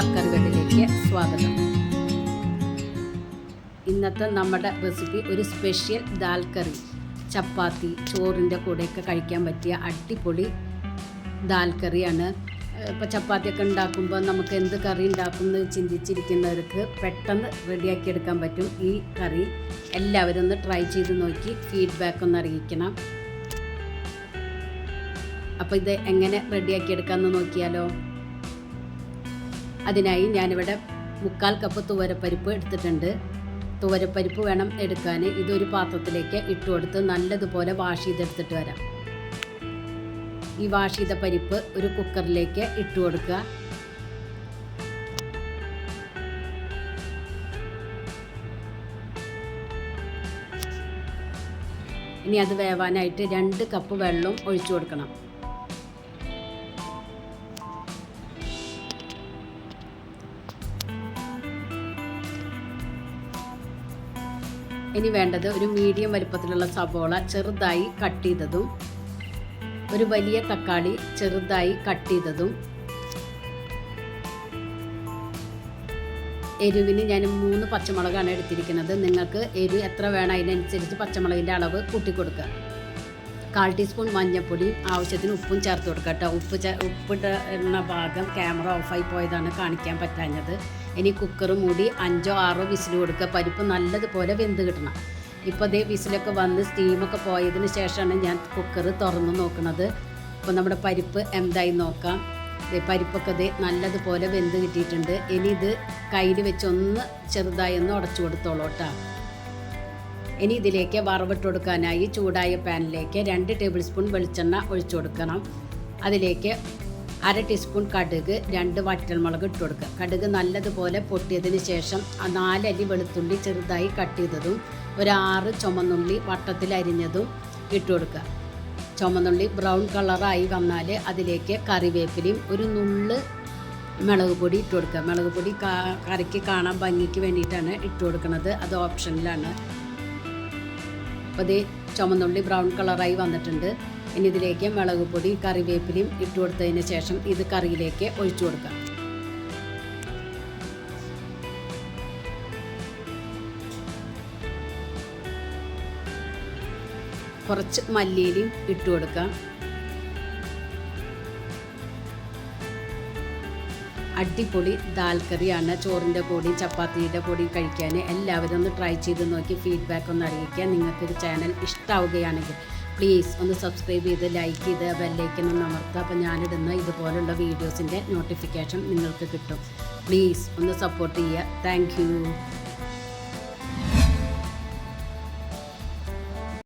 ദാൽ കറി വേൾഡിലേക്ക് സ്വാഗതം. ഇന്നത്തെ നമ്മുടെ റെസിപ്പി ഒരു സ്പെഷ്യൽ ദാൽ കറി, ചപ്പാത്തി ചോറിൻ്റെ കൂടെയൊക്കെ കഴിക്കാൻ പറ്റിയ അടിപൊളി ദാൽ കറിയാണ്. ഇപ്പോൾ ചപ്പാത്തിയൊക്കെ ഉണ്ടാക്കുമ്പോൾ നമുക്ക് എന്ത് കറി ഉണ്ടാക്കുമെന്ന് ചിന്തിച്ചിരിക്കുന്നവർക്ക് പെട്ടെന്ന് റെഡിയാക്കി എടുക്കാൻ പറ്റും ഈ കറി. എല്ലാവരും ഒന്ന് ട്രൈ ചെയ്ത് നോക്കി ഫീഡ്ബാക്ക് ഒന്ന് അറിയിക്കണം. അപ്പോൾ ഇത് എങ്ങനെ റെഡിയാക്കി എടുക്കാമെന്ന് നോക്കിയാലോ. അതിനായി ഞാനിവിടെ 1/4 കപ്പ് തുവരപ്പരിപ്പ് എടുത്തിട്ടുണ്ട്. തുവരപ്പരിപ്പ് വേണം എടുക്കാൻ. ഇതൊരു പാത്രത്തിലേക്ക് ഇട്ട് കൊടുത്ത് നല്ലതുപോലെ വാഷ് ചെയ്തെടുത്തിട്ട് വരാം. ഈ വാഷ് ചെയ്ത പരിപ്പ് ഒരു കുക്കറിലേക്ക് ഇട്ട് കൊടുക്കുക. ഇനി അത് വേവാനായിട്ട് 2 കപ്പ് വെള്ളം ഒഴിച്ചു കൊടുക്കണം. ഇനി വേണ്ടത് ഒരു മീഡിയം വലിപ്പത്തിലുള്ള സവോള ചെറുതായി കട്ട് ചെയ്തതും, ഒരു വലിയ തക്കാളി ചെറുതായി കട്ട് ചെയ്തതും, എരിവിന് ഞാൻ 3 പച്ചമുളകാണ് എടുത്തിരിക്കുന്നത്. നിങ്ങൾക്ക് എരിവ് എത്ര വേണം അതിനനുസരിച്ച് പച്ചമുളകിൻ്റെ അളവ് കൂട്ടിക്കൊടുക്കുക. 1/4 ടീസ്പൂൺ മഞ്ഞൾപ്പൊടി, ആവശ്യത്തിന് ഉപ്പും ചേർത്ത് കൊടുക്കുക കേട്ടോ. ഉപ്പിടുന്ന ഭാഗം ക്യാമറ ഓഫായി പോയതാണ് കാണിക്കാൻ പറ്റാഞ്ഞത്. ഇനി കുക്കർ മൂടി 5-6 വിസിൽ കൊടുക്കുക. പരിപ്പ് നല്ലതുപോലെ വെന്ത് കിട്ടണം. ഇപ്പോൾ അതേ വിസിലൊക്കെ വന്ന് സ്റ്റീമൊക്കെ പോയതിന് ശേഷമാണ് ഞാൻ കുക്കർ തുറന്ന് നോക്കുന്നത്. അപ്പോൾ നമ്മുടെ പരിപ്പ് എന്തായി നോക്കാം. പരിപ്പൊക്കെ നല്ലതുപോലെ വെന്ത് കിട്ടിയിട്ടുണ്ട്. ഇനി ഇത് കയ്യിൽ വെച്ചൊന്ന് ചെറുതായി ഒന്ന് ഉടച്ചു കൊടുത്തോളൂ കേട്ടോ. ഇനി ഇതിലേക്ക് വറവിട്ട് കൊടുക്കാനായി ചൂടായ പാനിലേക്ക് 2 ടേബിൾ സ്പൂൺ വെളിച്ചെണ്ണ ഒഴിച്ചു കൊടുക്കണം. അതിലേക്ക് 1/2 ടീസ്പൂൺ കടുക്, 2 വറ്റൽമുളക് ഇട്ട് കൊടുക്കുക. കടുക് നല്ലതുപോലെ പൊട്ടിയതിന് ശേഷം 4 അല്ലി വെളുത്തുള്ളി ചെറുതായി കട്ട് ചെയ്തതും, ഒരു 6 ചുമന്നുള്ളി വട്ടത്തിൽ അരിഞ്ഞതും ഇട്ട് കൊടുക്കുക. ചുമന്നുള്ളി ബ്രൗൺ കളറായി വന്നാൽ അതിലേക്ക് കറിവേപ്പിലയും ഒരു നുള്ള് മുളക് പൊടി ഇട്ട് കൊടുക്കുക. മുളക് പൊടി കറിക്ക് കാണാൻ ഭംഗിക്ക് വേണ്ടിയിട്ടാണ് ഇട്ട് കൊടുക്കുന്നത്, അത് ഓപ്ഷനിലാണ്. അപ്പോൾ ഇത് ചുമന്നുള്ളി ബ്രൗൺ കളറായി വന്നിട്ടുണ്ട്. ഇനി ഇതിലേക്ക് മുളക് പൊടി കറിവേപ്പിലയും ഇട്ട് കൊടുത്തതിന് ശേഷം ഇത് കറിയിലേക്ക് ഒഴിച്ചു കൊടുക്കാം. കുറച്ച് മല്ലിയിലയും ഇട്ട് കൊടുക്കാം. അടിപൊളി ദാൽ കറിയാണ്. ചോറിൻ്റെ പൊടിയും ചപ്പാത്തിയുടെ പൊടിയും കഴിക്കാൻ എല്ലാവരും ഒന്ന് ട്രൈ ചെയ്ത് നോക്കി ഫീഡ്ബാക്ക് ഒന്ന് അറിയിക്കുക. നിങ്ങൾക്കൊരു ചാനൽ ഇഷ്ടമാവുകയാണെങ്കിൽ പ്ലീസ് ഒന്ന് സബ്സ്ക്രൈബ് ചെയ്ത് ലൈക്ക് ചെയ്ത് ബെല്ലൈക്കൺ ഒന്ന് അമർത്തുക. അപ്പോൾ ഞാനിടുന്ന ഇതുപോലുള്ള വീഡിയോസിൻ്റെ നോട്ടിഫിക്കേഷൻ നിങ്ങൾക്ക് കിട്ടും. പ്ലീസ് ഒന്ന് സപ്പോർട്ട് ചെയ്യുക. Thank you.